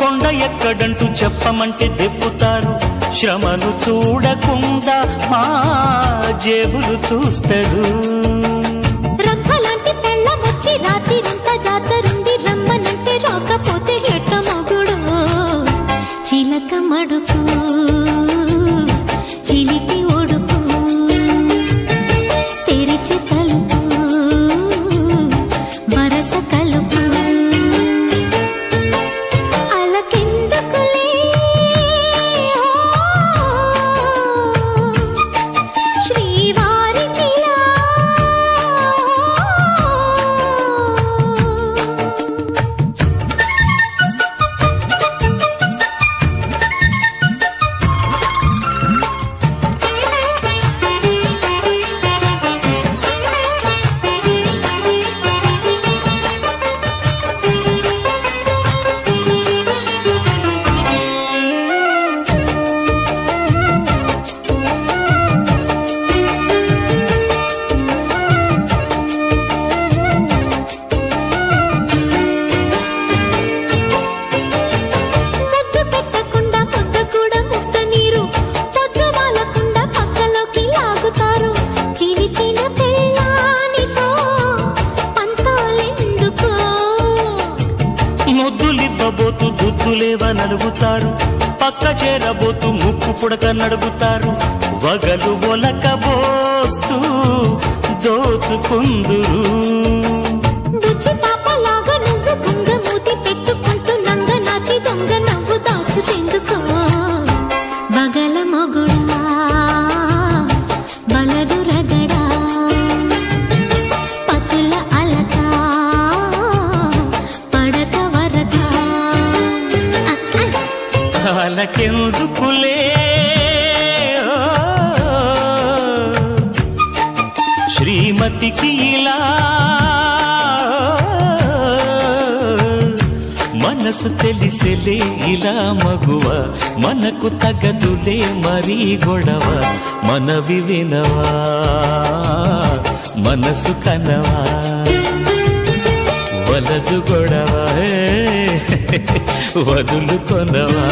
కొండ ఎక్కడంటూ చెప్పమంటే దెప్పుతారు. శ్రమను చూడకుండా మా జేబులు చూస్తాడు. రంభలాంటి పెళ్ళమొచ్చి రాత్రిరంతా జాతరుంది రమ్మనంటే రాకపోతే ఎట్ట మొగుడు. చిలక మడుపు చిలిపి ఒడుపు తెరిచి తలుపు వరస కలుపు అలకెందుకులే శ్రీవారికిలా ముద్దులివ్వబోతు దుద్దులేవ నలుగుతారు. పక్క చేరబోతు ముక్కు పుడక నడుగుతారు. వగలు ఒలకబోస్తూ దోచుకుందురు. బుజ్జి పాపలాగా నువ్వు గుంగ మూతి పెట్టుకుంటూ నంగ నాచి దొంగ నవ్వు దాచుతెందుకో. బగల మొగుడా బలదు రగడా పతుల అలక పడక వరక అలకెందుకులే శ్రీమతికి ఇలా మనసు తెలిసెలే ఇలా మగువ. మనకు తగదులే మరీ గొడవ. మనవి వినవా మనసు కనవా వలదు గొడవ వదులు కొనవా.